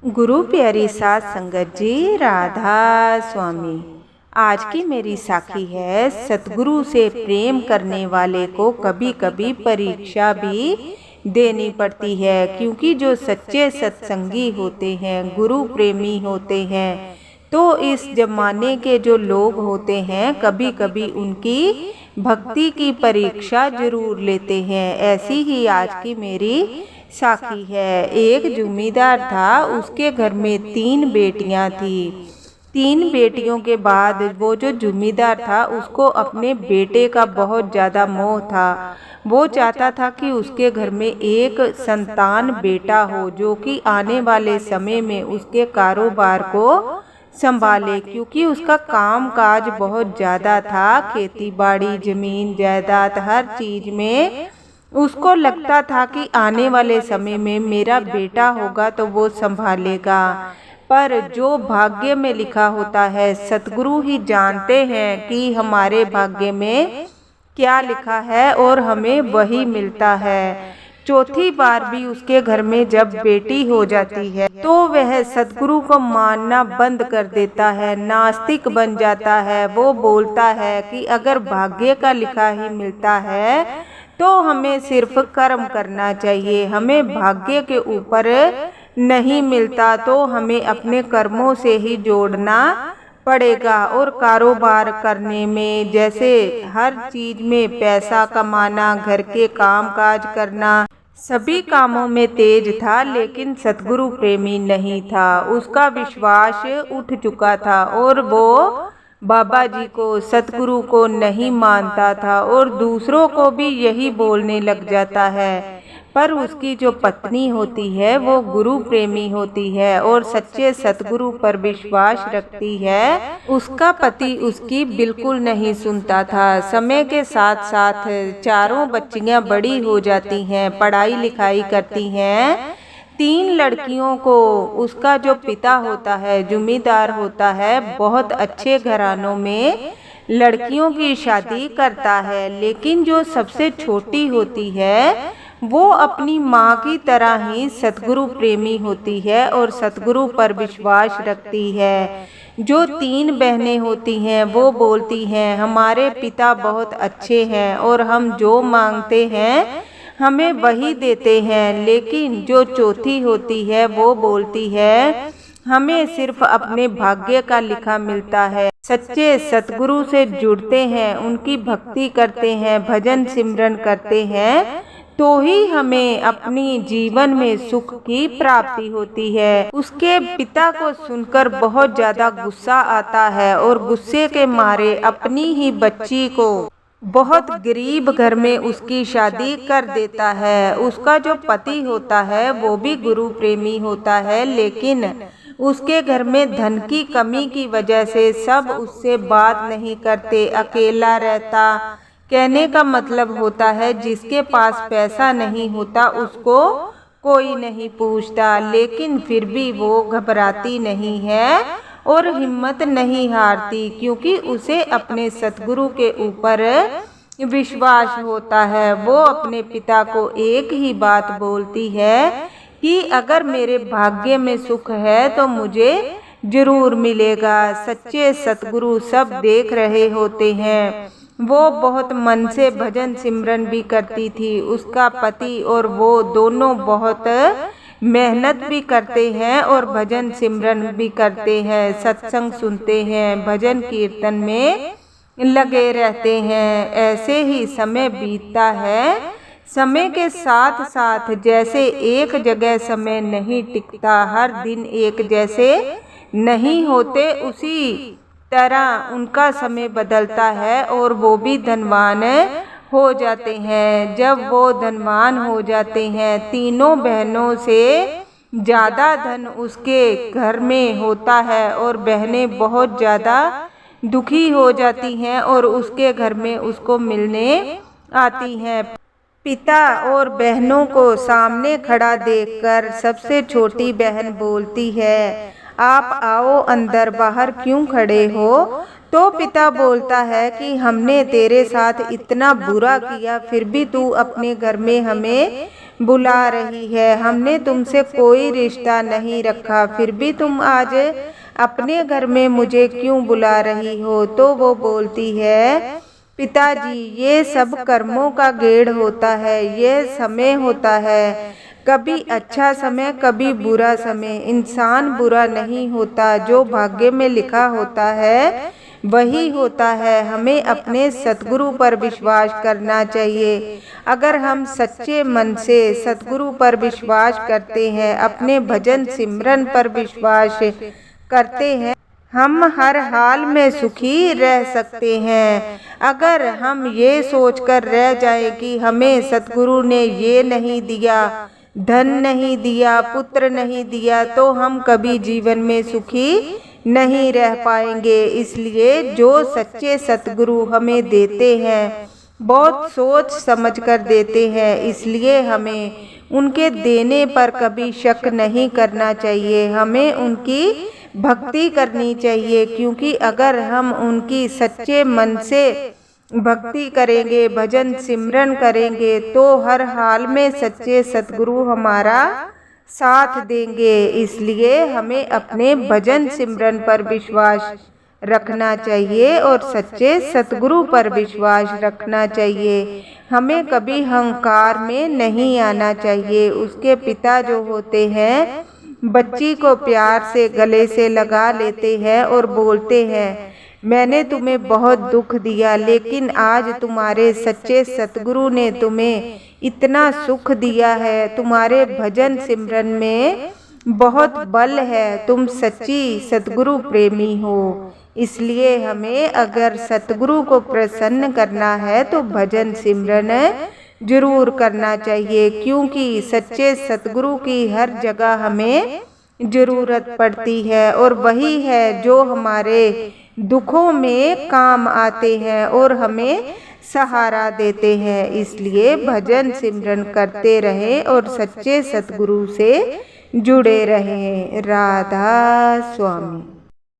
गुरु प्यारी साध संगत जी, राधा स्वामी। आज की मेरी साखी है, सतगुरु से प्रेम करने वाले को कभी कभी परीक्षा भी देनी पड़ती है, क्योंकि जो सच्चे सत्संगी होते हैं, गुरु प्रेमी होते हैं, तो इस जमाने के जो लोग होते हैं कभी कभी उनकी भक्ति की परीक्षा जरूर लेते हैं। ऐसी ही आज की मेरी साखी है। एक जमींदार था, उसके घर में 3 बेटियां थी। 3 बेटियों के बाद वो जो जमींदार था उसको अपने बेटे का बहुत ज़्यादा मोह था। वो चाहता था कि उसके घर में एक संतान बेटा हो, जो कि आने वाले समय में उसके कारोबार को संभाले, क्योंकि उसका काम काज बहुत ज़्यादा था। खेती बाड़ी, जमीन जायदाद, हर चीज़ में उसको लगता था कि आने वाले समय में मेरा बेटा होगा तो वो संभालेगा। पर जो भाग्य में लिखा होता है, सतगुरु ही जानते हैं कि हमारे भाग्य में क्या लिखा है और हमें वही मिलता है। चौथी बार भी उसके घर में जब बेटी हो जाती है तो वह सतगुरु को मानना बंद कर देता है, नास्तिक बन जाता है। वो बोलता है कि अगर भाग्य का लिखा ही मिलता है तो हमें सिर्फ कर्म करना चाहिए, हमें भाग्य के ऊपर नहीं मिलता तो हमें अपने कर्मों से ही जोड़ना पड़ेगा। और कारोबार करने में, जैसे हर चीज में पैसा कमाना, घर के काम काज करना, सभी कामों में तेज था, लेकिन सतगुरु प्रेमी नहीं था। उसका विश्वास उठ चुका था और वो बाबा जी को, सतगुरु को नहीं मानता था और दूसरों को भी यही बोलने लग जाता है। पर उसकी जो पत्नी होती है वो गुरु प्रेमी होती है और सच्चे सतगुरु पर विश्वास रखती है। उसका पति उसकी बिल्कुल नहीं सुनता था। समय के साथ साथ चारों बच्चियां बड़ी हो जाती हैं, पढ़ाई लिखाई करती हैं। 3 लड़कियों को उसका जो पिता होता है, जमींदार होता है, बहुत अच्छे घरानों में लड़कियों की शादी करता है। लेकिन जो सबसे छोटी होती है वो अपनी माँ की तरह ही सतगुरु प्रेमी होती है और सतगुरु पर विश्वास रखती है। जो 3 बहनें होती हैं वो बोलती हैं हमारे पिता बहुत अच्छे हैं और हम जो मांगते हैं हमें वही देते हैं। लेकिन जो चौथी होती है वो बोलती है हमें सिर्फ अपने भाग्य का लिखा मिलता है। सच्चे सतगुरु से जुड़ते हैं, उनकी भक्ति करते हैं, भजन सिमरन करते हैं, तो ही हमें अपनी जीवन में सुख की प्राप्ति होती है। उसके पिता को सुनकर बहुत ज्यादा गुस्सा आता है और गुस्से के मारे अपनी ही बच्ची को बहुत गरीब घर में उसकी शादी कर देता है। उसका जो पति होता है वो भी गुरु प्रेमी होता है, लेकिन उसके घर में धन की कमी की वजह से सब उससे बात नहीं करते, अकेला रहता। कहने का मतलब होता है जिसके पास पैसा नहीं होता उसको कोई नहीं पूछता, लेकिन फिर भी वो घबराती नहीं है और हिम्मत नहीं हारती, क्योंकि उसे अपने सतगुरु के ऊपर विश्वास होता है। वो अपने पिता को एक ही बात बोलती है कि अगर मेरे भाग्य में सुख है तो मुझे जरूर मिलेगा। सच्चे सतगुरु सब देख रहे होते हैं। वो बहुत मन से भजन सिमरन भी करती थी। उसका पति और वो दोनों बहुत मेहनत भी करते हैं और भजन सिमरन भी करते हैं, सत्संग सुनते हैं, भजन कीर्तन में लगे रहते हैं। ऐसे ही समय बीतता है। समय के साथ साथ जैसे एक जगह समय नहीं टिकता, हर दिन एक जैसे नहीं होते, उसी तरह उनका समय बदलता है और वो भी धनवान हो जाते हैं। जब वो धनवान हो जाते हैं, तीनों बहनों से ज़्यादा धन उसके घर में होता है और बहनें बहुत ज़्यादा दुखी हो जाती हैं और उसके घर में उसको मिलने आती हैं। पिता और बहनों को सामने खड़ा देखकर सबसे छोटी बहन बोलती है आप आओ अंदर, बाहर क्यों खड़े हो? तो पिता बोलता है कि हमने तेरे साथ इतना बुरा किया, फिर भी तू अपने घर में हमें बुला रही है। हमने तुमसे कोई रिश्ता नहीं रखा, फिर भी तुम आज अपने घर में मुझे क्यों बुला रही हो? तो वो बोलती है, पिताजी ये सब कर्मों का गेड़ होता है, ये समय होता है, कभी अच्छा समय कभी बुरा समय। इंसान बुरा नहीं होता, जो भाग्य में लिखा होता है वही होता है। हमें अपने सतगुरु पर विश्वास करना चाहिए। अगर हम सच्चे मन से सतगुरु पर विश्वास करते हैं, अपने भजन सिमरन पर विश्वास करते हैं, हम हर हाल में सुखी रह सकते हैं। अगर हम ये सोचकर रह जाएं कि हमें सतगुरु ने ये नहीं दिया, धन नहीं दिया, पुत्र नहीं दिया, तो हम कभी जीवन में सुखी नहीं रह पाएंगे। इसलिए जो सच्चे सतगुरु हमें देते हैं, बहुत सोच समझकर देते हैं, इसलिए हमें उनके देने पर कभी शक नहीं करना चाहिए। हमें उनकी भक्ति करनी चाहिए, क्योंकि अगर हम उनकी सच्चे मन से भक्ति करेंगे, भजन सिमरन करेंगे, तो हर हाल में सच्चे सतगुरु हमारा साथ देंगे। इसलिए हमें अपने भजन सिमरन पर विश्वास रखना चाहिए और सच्चे सतगुरु पर विश्वास रखना चाहिए। हमें कभी अहंकार में नहीं आना चाहिए। उसके पिता जो होते हैं, बच्ची को प्यार से गले से लगा लेते हैं और बोलते हैं, मैंने तुम्हें बहुत दुख दिया, लेकिन आज तुम्हारे सच्चे सतगुरु ने तुम्हें इतना सुख दिया है। तुम्हारे भजन सिमरन में बहुत बल है, तुम सच्ची सतगुरु प्रेमी हो। इसलिए हमें अगर सतगुरु को प्रसन्न करना है तो भजन सिमरन जरूर करना चाहिए, क्योंकि सच्चे सतगुरु की हर जगह हमें जरूरत पड़ती है और वही है जो हमारे दुखों में काम आते हैं और हमें सहारा देते हैं। इसलिए भजन सिमरन करते रहें और सच्चे सतगुरु से जुड़े रहें। राधा स्वामी।